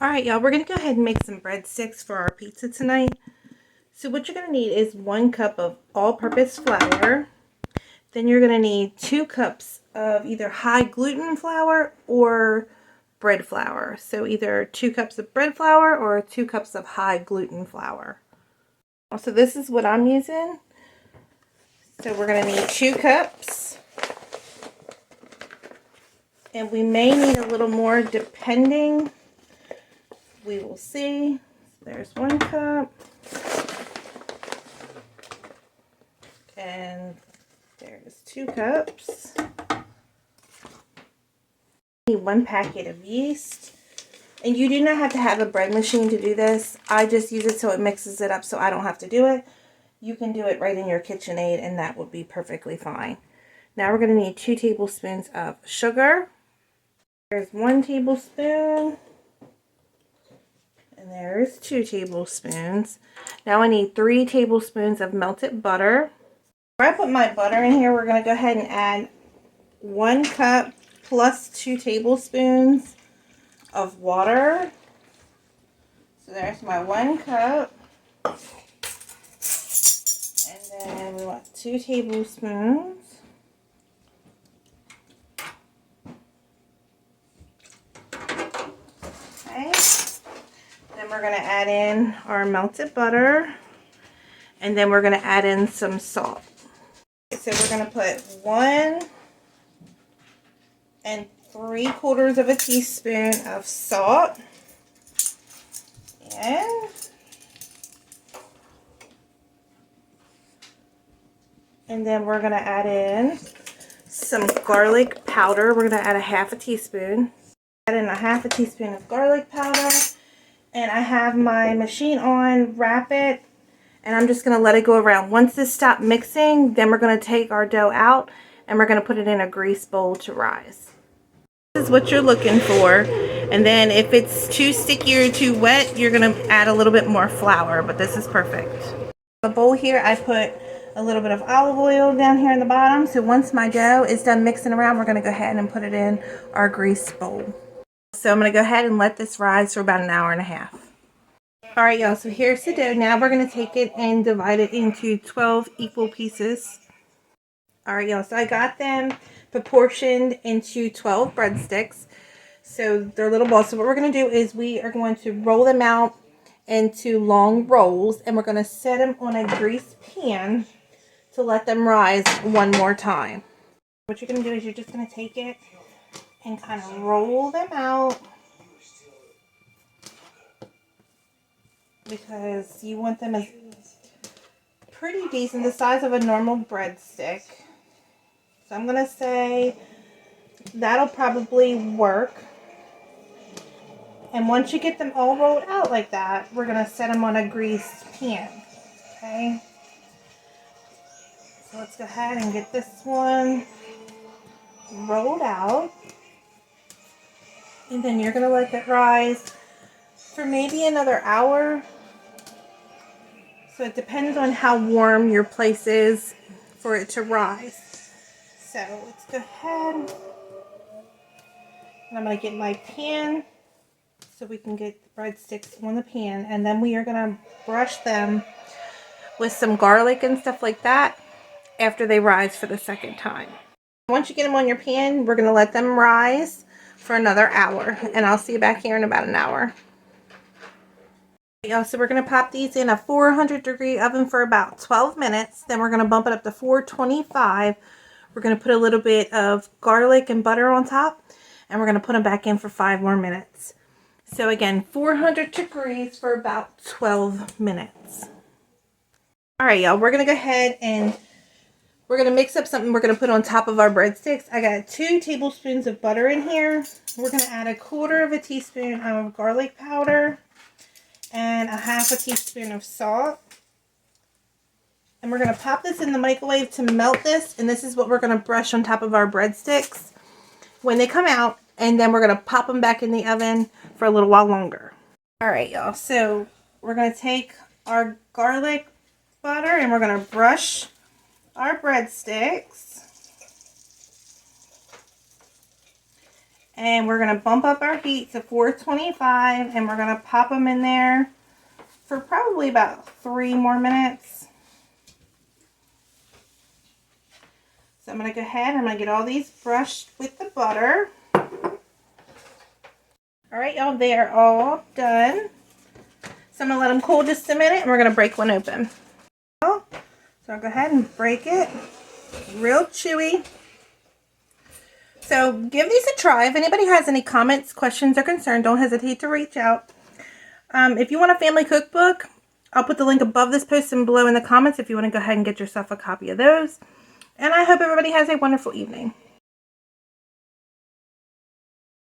Alright, y'all, we're going to go ahead and make some breadsticks for our pizza tonight. So what you're going to need is 1 cup of all-purpose flour. Then you're going to need 2 cups of either high gluten flour or bread flour. So either 2 cups of bread flour or 2 cups of high gluten flour. So this is what I'm using. So we're going to need 2 cups. And we may need a little more depending. We will see. There's 1 cup. And there's 2 cups. I need 1 packet of yeast. And you do not have to have a bread machine to do this. I just use it so it mixes it up so I don't have to do it. You can do it right in your KitchenAid and that would be perfectly fine. Now we're going to need 2 tablespoons of sugar. There's 1 tablespoon. And there's 2 tablespoons. Now I need 3 tablespoons of melted butter. Before I put my butter in here, we're going to go ahead and add 1 cup plus 2 tablespoons of water. So there's my 1 cup. And then we want 2 tablespoons. Okay. Then we're going to add in our melted butter. And then we're going to add in some salt. So we're going to put 1 3/4 teaspoon of salt. And then we're going to add in some garlic powder. We're going to add 1/2 teaspoon. Add in 1/2 teaspoon of garlic powder. And I have my machine on, wrap it, and I'm just going to let it go around. Once this stops mixing, then we're going to take our dough out and we're going to put it in a grease bowl to rise. This is what you're looking for. And then if it's too sticky or too wet, you're going to add a little bit more flour, but this is perfect. The bowl here, I put a little bit of olive oil down here in the bottom. So once my dough is done mixing around, we're going to go ahead and put it in our grease bowl. So I'm going to go ahead and let this rise for about 1.5 hours. Alright, y'all, so here's the dough. Now we're going to take it and divide it into 12 equal pieces. Alright, y'all, so I got them proportioned into 12 breadsticks. So they're little balls. So what we're going to do is we are going to roll them out into long rolls. And we're going to set them on a greased pan to let them rise one more time. What you're going to do is you're just going to take it and kind of roll them out. Because you want them as pretty decent, the size of a normal breadstick. So I'm going to say that'll probably work. And once you get them all rolled out like that, we're going to set them on a greased pan. Okay? So let's go ahead and get this one rolled out. And then you're going to let that rise for maybe another hour. So it depends on how warm your place is for it to rise. So let's go ahead. And I'm going to get my pan so we can get the breadsticks on the pan. And then we are going to brush them with some garlic and stuff like that after they rise for the second time. Once you get them on your pan, we're going to let them rise for another hour. And I'll see you back here in about an hour. So we're going to pop these in a 400-degree oven for about 12 minutes. Then we're going to bump it up to 425. We're going to put a little bit of garlic and butter on top. And we're going to put them back in for 5 more minutes. So again, 400 degrees for about 12 minutes. Alright, y'all, we're going to go ahead and we're going to mix up something we're going to put on top of our breadsticks. I got 2 tablespoons of butter in here. We're going to add 1/4 teaspoon of garlic powder. And 1/2 teaspoon of salt. And we're going to pop this in the microwave to melt this. And this is what we're going to brush on top of our breadsticks when they come out. And then we're going to pop them back in the oven for a little while longer. Alright, y'all. So we're going to take our garlic butter and we're going to brush our breadsticks. And we're going to bump up our heat to 425, and we're going to pop them in there for probably about 3 more minutes. So I'm going to go ahead and I'm going to get all these brushed with the butter. Alright, y'all, they are all done. So I'm going to let them cool just a minute, and we're going to break one open. So I'll go ahead and break it. Real chewy. So give these a try. If anybody has any comments, questions, or concerns, don't hesitate to reach out. If you want a family cookbook, I'll put the link above this post and below in the comments if you want to go ahead and get yourself a copy of those. And I hope everybody has a wonderful evening.